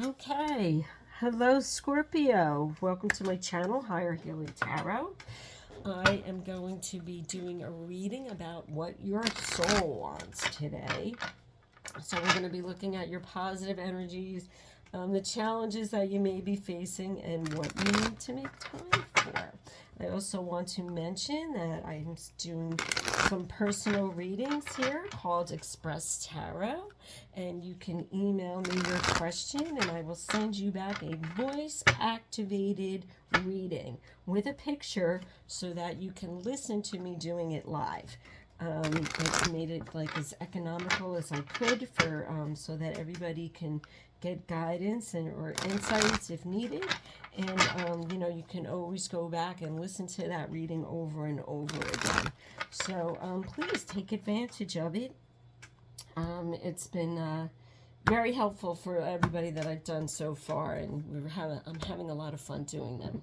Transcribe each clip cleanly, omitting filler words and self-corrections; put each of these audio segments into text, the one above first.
Okay, hello Scorpio. Welcome to my channel, Higher Healing Tarot. I am going to be doing a reading about what your soul wants today. So we're going to be looking at your positive energies, the challenges that you may be facing, and what you need to make time for. I also want to mention that I'm doing some personal readings here called Express Tarot, and you can email me your question and I will send you back a voice activated reading with a picture so that you can listen to me doing it live. I made it like as economical as I could for so that everybody can get guidance and or insights if needed. And you can always go back and listen to that reading over and over again. So please take advantage of it. It's been very helpful for everybody that I've done so far, and I'm having a lot of fun doing them.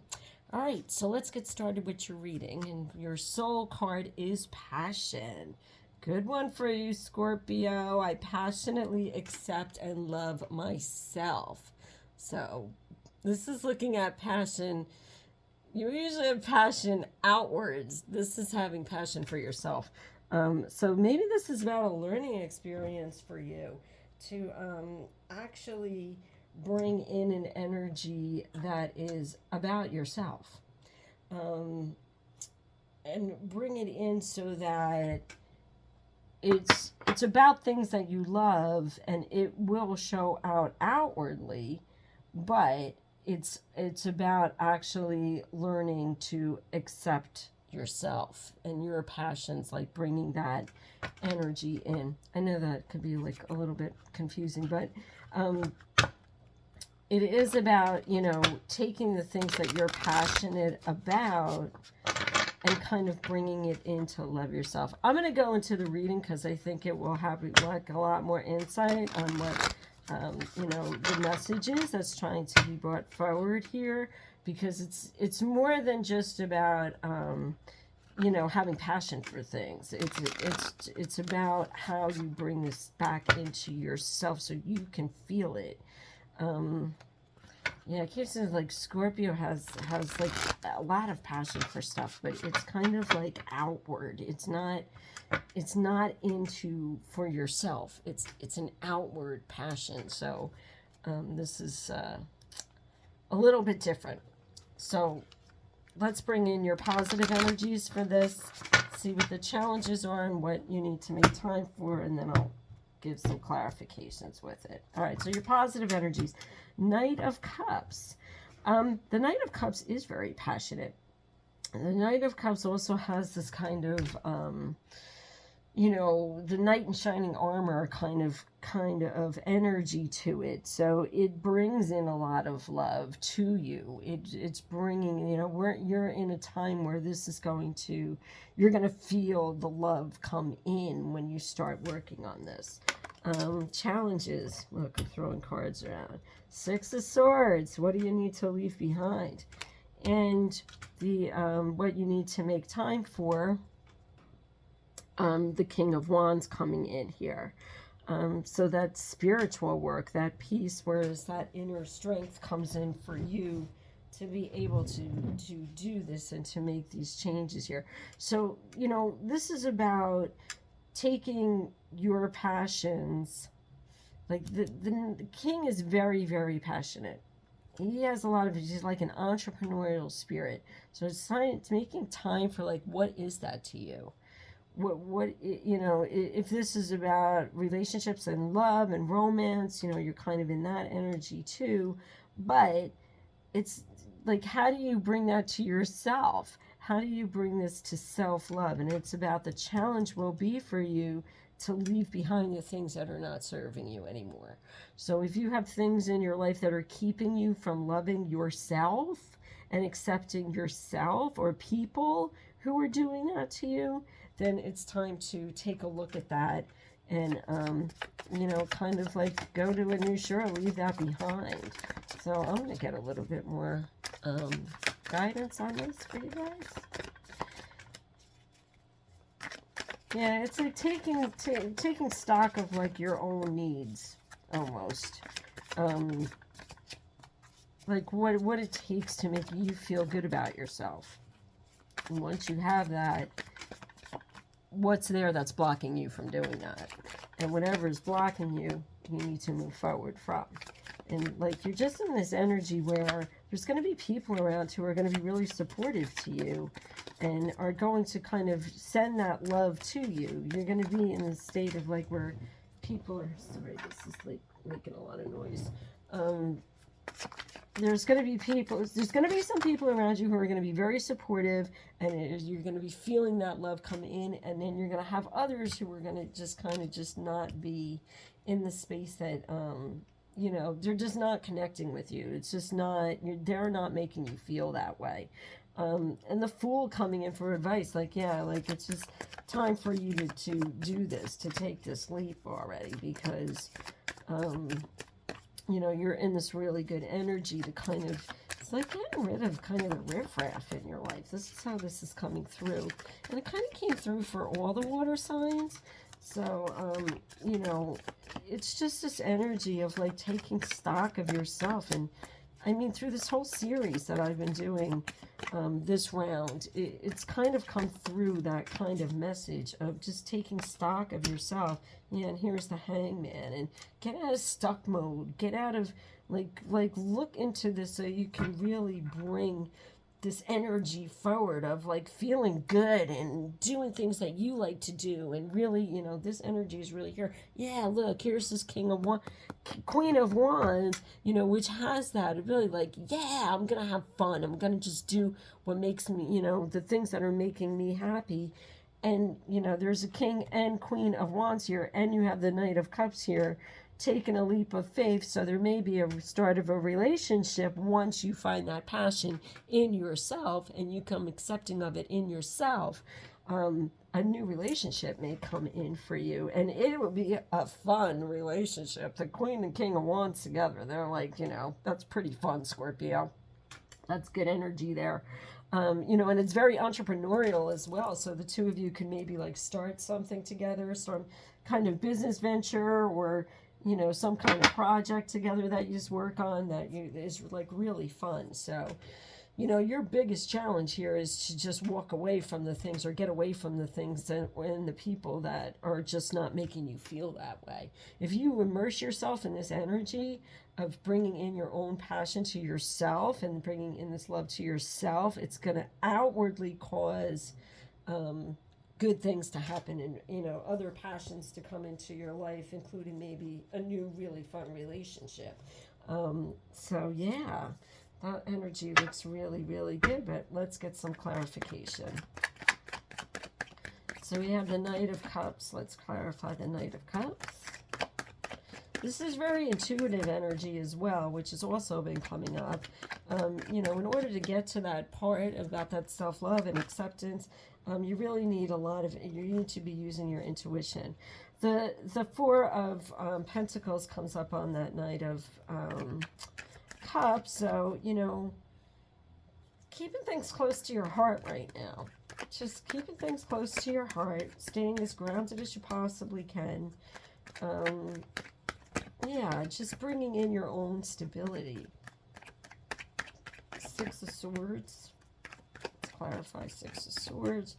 All right, so let's get started with your reading. And your soul card is passion. Good one for you, Scorpio. I passionately accept and love myself. So this is looking at passion. You usually have passion outwards. This is having passion for yourself. So maybe this is about a learning experience for you to actually bring in an energy that is about yourself, and bring it in so that it's about things that you love, and it will show out outwardly, but it's about actually learning to accept yourself and your passions, like bringing that energy in. I know that could be like a little bit confusing, but it is about, taking the things that you're passionate about and kind of bringing it in to love yourself. I'm going to go into the reading because I think it will have like a lot more insight on what, the message is that's trying to be brought forward here, because it's more than just about, having passion for things. It's about how you bring this back into yourself so you can feel it. I keep saying like Scorpio has like a lot of passion for stuff, but it's kind of like outward. It's not into for yourself. It's an outward passion. So this is a little bit different. So let's bring in your positive energies for this, see what the challenges are and what you need to make time for, and then I'll give some clarifications with it. All right, so your positive energies. Knight of Cups. The Knight of Cups is very passionate. The Knight of Cups also has this kind of, the knight in shining armor kind of energy to it. So it brings in a lot of love to you. It's bringing, you're in a time where this is you're going to feel the love come in when you start working on this. Challenges. Look, I'm throwing cards around. Six of Swords. What do you need to leave behind? And the what you need to make time for. The King of Wands coming in here. So that spiritual work, that peace, whereas that inner strength comes in for you to be able to do this and to make these changes here. So, this is about taking your passions. Like the king is very, very passionate. He has a lot of, he's like an entrepreneurial spirit. So it's making time for like, what is that to you? What if this is about relationships and love and romance, you're kind of in that energy too. But it's like, how do you bring that to yourself? How do you bring this to self-love? And it's about the challenge will be for you to leave behind the things that are not serving you anymore. So if you have things in your life that are keeping you from loving yourself and accepting yourself, or people who are doing that to you, then it's time to take a look at that and, kind of like go to a new shore, leave that behind. So I'm going to get a little bit more guidance on this for you guys. Yeah, it's like taking stock of like your own needs, almost. like what it takes to make you feel good about yourself. And once you have that, what's there that's blocking you from doing that? And whatever is blocking you, you need to move forward from. And like you're just in this energy where there's going to be people around who are going to be really supportive to you and are going to kind of send that love to you. You're going to be in a state of like where people are, sorry, this is like making a lot of noise. There's going to be people, there's going to be some people around you who are going to be very supportive, and you're going to be feeling that love come in, and then you're going to have others who are going to just kind of just not be in the space that, you know, they're just not connecting with you. It's just not, they're not making you feel that way. And the Fool coming in for advice, like, yeah, like it's just time for you to do this, to take this leap already, because, you know, you're in this really good energy to kind of, it's like getting rid of kind of the riffraff in your life. This is how this is coming through. And it kind of came through for all the water signs. So, you know, it's just this energy of like taking stock of yourself. And I mean, through this whole series that I've been doing this round, it's kind of come through that kind of message of just taking stock of yourself. Yeah, and here's the Hangman. And get out of stuck mode. Get out of, like look into this so you can really bring this energy forward of like feeling good and doing things that you like to do, and really, you know, this energy is really here. Yeah, look, here's this Queen of Wands, you know, which has that really like, yeah, I'm gonna have fun, I'm gonna just do what makes me, you know, the things that are making me happy. And you know, there's a King and Queen of Wands here, and you have the Knight of Cups here, taking a leap of faith. So there may be a start of a relationship once you find that passion in yourself and you come accepting of it in yourself. A new relationship may come in for you, and it will be a fun relationship. The Queen and King of Wands together, they're like, you know, that's pretty fun, Scorpio. That's good energy there. You know, and it's very entrepreneurial as well. So the two of you can maybe like start something together, some kind of business venture, or you know, some kind of project together that you just work on that is like really fun. So, you know, your biggest challenge here is to just walk away from the things, or get away from the things and the people that are just not making you feel that way. If you immerse yourself in this energy of bringing in your own passion to yourself and bringing in this love to yourself, it's going to outwardly cause good things to happen, and you know, other passions to come into your life, including maybe a new really fun relationship. So yeah, that energy looks really, really good, but let's get some clarification. So we have the Knight of Cups. Let's clarify the Knight of Cups. This is very intuitive energy as well, which has also been coming up. You know, in order to get to that part about that self-love and acceptance, you really need you need to be using your intuition. The Four of Pentacles comes up on that Knight of Cups. So, you know, keeping things close to your heart right now. Just keeping things close to your heart, staying as grounded as you possibly can. Yeah, just bringing in your own stability. Six of Swords. Let's clarify Six of Swords,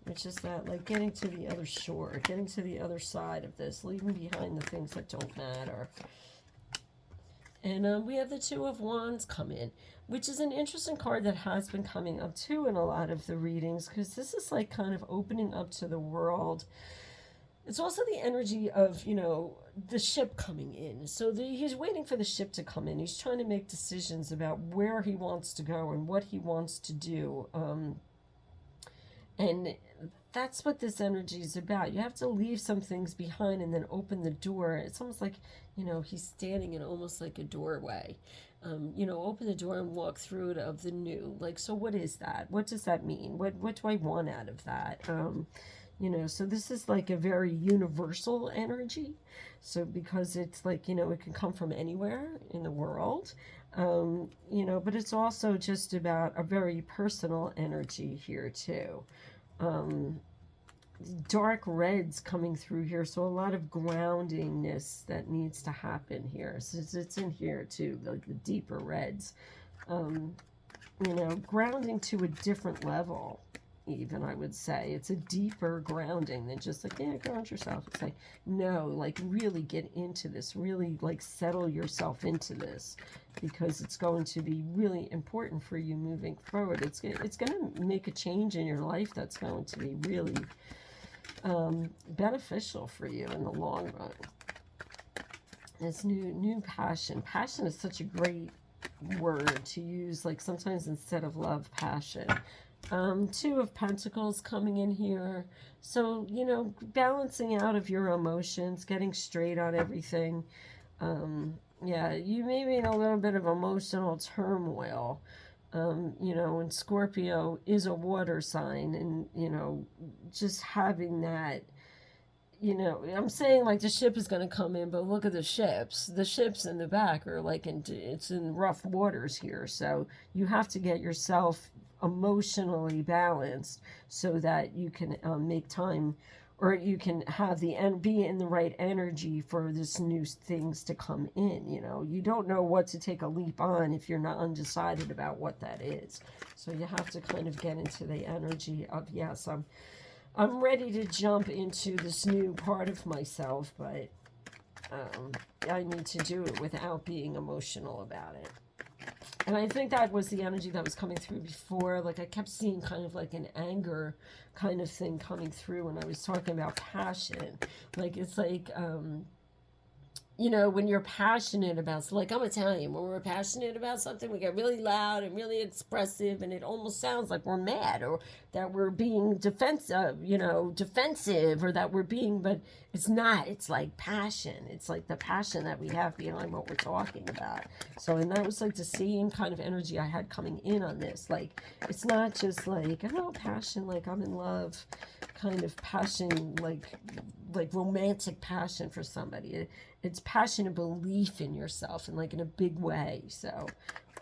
which is that, like, getting to the other shore, getting to the other side of this, leaving behind the things that don't matter. And we have the Two of Wands come in, which is an interesting card that has been coming up too in a lot of the readings, because this is like kind of opening up to the world. It's also the energy of, you know, the ship coming in. So he's waiting for the ship to come in. He's trying to make decisions about where he wants to go and what he wants to do. And that's what this energy is about. You have to leave some things behind and then open the door. It's almost like, you know, he's standing in almost like a doorway. You know, open the door and walk through it of the new. Like, so what is that? What does that mean? What do I want out of that? You know, so this is like a very universal energy. So because it's like, you know, it can come from anywhere in the world, you know, but it's also just about a very personal energy here too. dark reds coming through here, so a lot of groundingness that needs to happen here. So it's in here too, like the deeper reds. You know, grounding to a different level, even, I would say. It's a deeper grounding than just like, yeah, ground yourself. It's like, no, like really get into this, really like settle yourself into this, because it's going to be really important for you moving forward. It's going to make a change in your life that's going to be really beneficial for you in the long run. This new passion. Passion is such a great word to use, like sometimes instead of love, passion. Two of Pentacles coming in here. So, you know, balancing out of your emotions, getting straight on everything. Yeah, you may be in a little bit of emotional turmoil. You know, and Scorpio is a water sign, and, you know, just having that, you know, I'm saying like the ship is going to come in, but look at the ships. The ships in the back are like it's in rough waters here. So you have to get yourself emotionally balanced so that you can make time, or you can have be in the right energy for this new things to come in. You know, you don't know what to take a leap on if you're not undecided about what that is. So you have to kind of get into the energy of, yes, I'm ready to jump into this new part of myself, but I need to do it without being emotional about it. And I think that was the energy that was coming through before. Like I kept seeing kind of like an anger kind of thing coming through when I was talking about passion. Like it's like, you know, when you're passionate about, so like I'm Italian, when we're passionate about something, we get really loud and really expressive, and it almost sounds like we're mad or that we're being defensive, you know, defensive, or that we're being, but it's not. It's like passion. It's like the passion that we have behind what we're talking about. So, and that was like the same kind of energy I had coming in on this. Like, it's not just like, oh, passion, like I'm in love, kind of passion, like romantic passion for somebody. It's passionate belief in yourself, and like in a big way. So,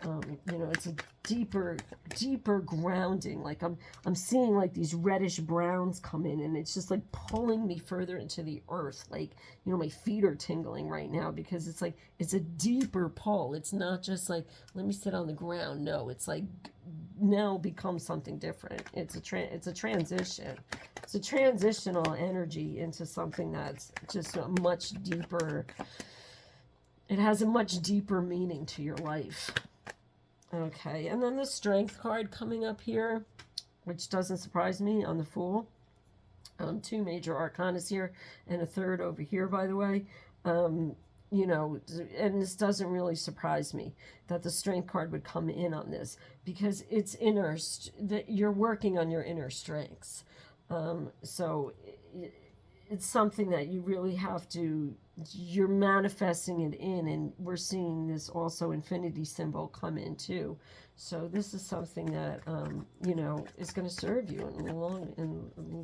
you know, it's a deeper grounding. Like I'm seeing like these reddish browns come in, and it's just like pulling me further into the earth. Like, you know, my feet are tingling right now because it's like, it's a deeper pull. It's not just like, let me sit on the ground. No, it's like now become something different. It's a transition. It's a transitional energy into something that's just a much deeper, it has a much deeper meaning to your life. Okay, and then the Strength card coming up here, which doesn't surprise me, on the Fool. Two major arcanas here, and a third over here, by the way. You know, and this doesn't really surprise me that the Strength card would come in on this, because it's that you're working on your inner strengths. So it's something that you really have to, you're manifesting it in, and we're seeing this also infinity symbol come in too. So this is something that, you know, is going to serve you in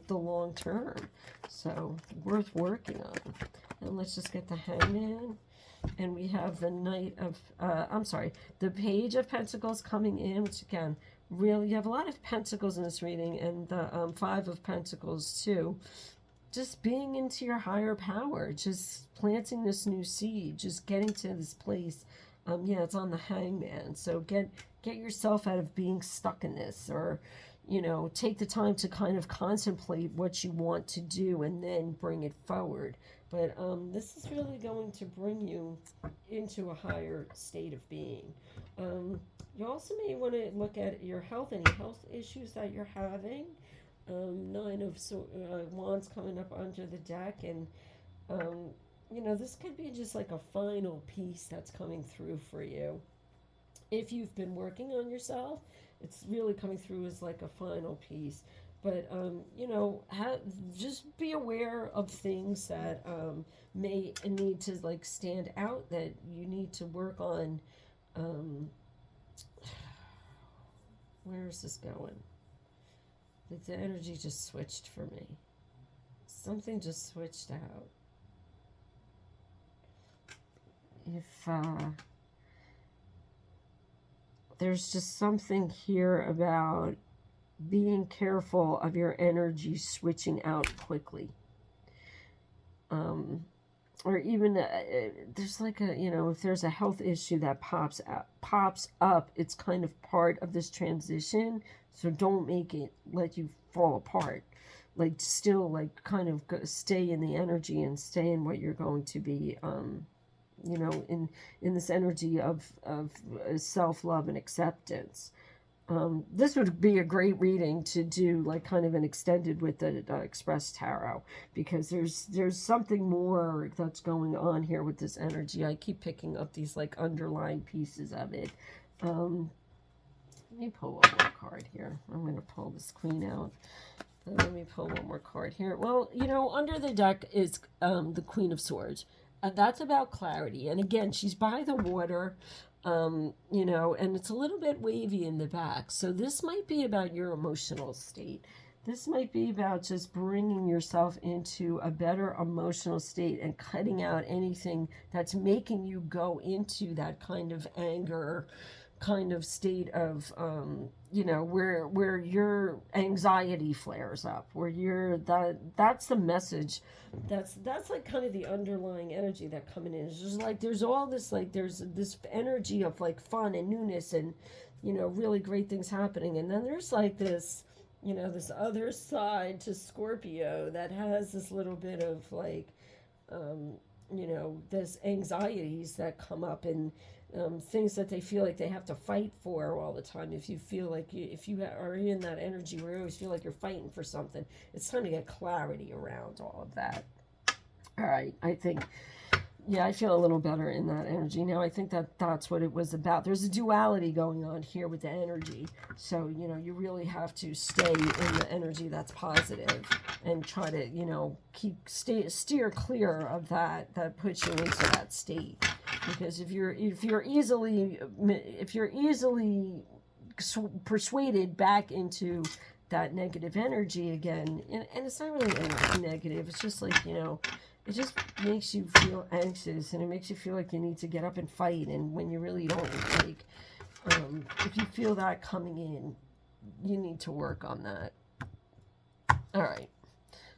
the long term. So worth working on. And let's just get the Hangman. And we have the the Page of Pentacles coming in, which again, really, you have a lot of Pentacles in this reading, and the Five of Pentacles too. Just being into your higher power, just planting this new seed, just getting to this place. Yeah, it's on the Hangman. So get yourself out of being stuck in this, or, you know, take the time to kind of contemplate what you want to do and then bring it forward. But this is really going to bring you into a higher state of being. You also may want to look at your health, any health issues that you're having. Nine of Wands coming up under the deck, and you know, this could be just like a final piece that's coming through for you. If you've been working on yourself, it's really coming through as like a final piece. But you know, just be aware of things that may need to like stand out, that you need to work on. Where is this going? Like the energy just switched for me. Something just switched out. If there's just something here about being careful of your energy switching out quickly. Or even there's like a, if there's a health issue that pops up, it's kind of part of this transition. So don't make it let you fall apart. Like still like kind of stay in the energy and stay in what you're going to be, in this energy of self-love and acceptance. This would be a great reading to do like kind of an extended with the Express Tarot, because there's something more that's going on here with this energy. I keep picking up these like underlying pieces of it. Let me pull one more card here. I'm going to pull this Queen out. Let me pull one more card here. Well, under the deck is the Queen of Swords. And that's about clarity. And again, she's by the water. And it's a little bit wavy in the back. So this might be about your emotional state. This might be about just bringing yourself into a better emotional state and cutting out anything that's making you go into that kind of anger, kind of state of, where your anxiety flares up, where that's the message. That's like kind of the underlying energy that coming in. It's just like there's all this, like there's this energy of like fun and newness and, really great things happening. And then there's like this, this other side to Scorpio that has this little bit of like, this anxieties that come up and things that they feel like they have to fight for all the time. If you feel like if you are in that energy where you always feel like you're fighting for something, it's time to get clarity around all of that. All right, I think, I feel a little better in that energy now. I think that's what it was about. There's a duality going on here with the energy. So, you really have to stay in the energy that's positive and try to, steer clear of that puts you into that state. Because if you're easily persuaded back into that negative energy again, and it's not really negative, it's just like, it just makes you feel anxious and it makes you feel like you need to get up and fight, and when you really don't, like, if you feel that coming in, you need to work on that. All right,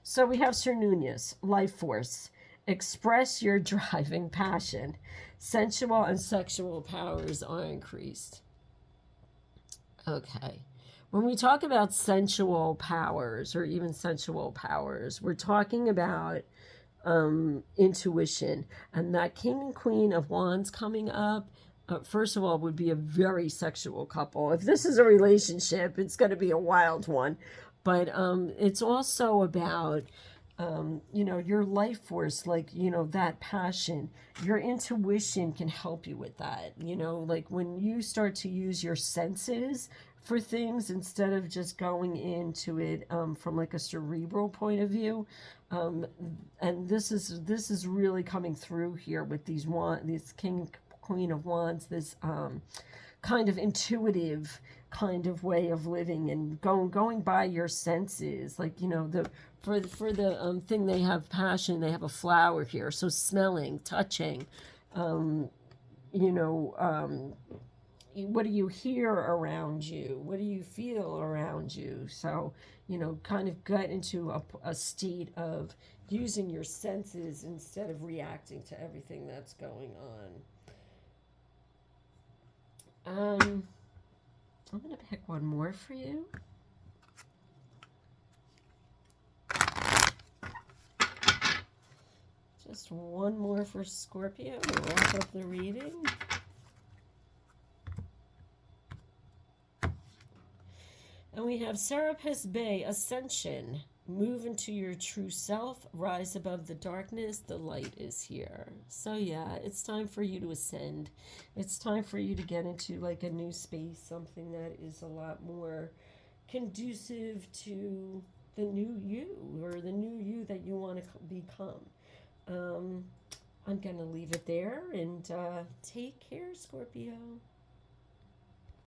so we have Sir Nunez, life force. Express your driving passion. Sensual and sexual powers are increased. Okay. When we talk about sensual powers or even sensual powers, we're talking about intuition. And that King and Queen of Wands coming up, first of all, would be a very sexual couple. If this is a relationship, it's going to be a wild one. But it's also about your life force, like, that passion, your intuition can help you with that. Like when you start to use your senses for things instead of just going into it from like a cerebral point of view. And this is really coming through here with these King, Queen of Wands, this kind of intuitive kind of way of living and going by your senses, like for the thing, they have passion, they have a flower here, so smelling, touching, what do you hear around you, what do you feel around you? So kind of get into a state of using your senses instead of reacting to everything that's going on. I'm going to pick one more for you. Just one more for Scorpio to wrap up the reading. And we have Serapis Bay, Ascension. Move into your true self, rise above the darkness, the light is here. So yeah, it's time for you to ascend. It's time for you to get into like a new space, something that is a lot more conducive to the new you, or the new you that you want to become. I'm going to leave it there, and take care, Scorpio.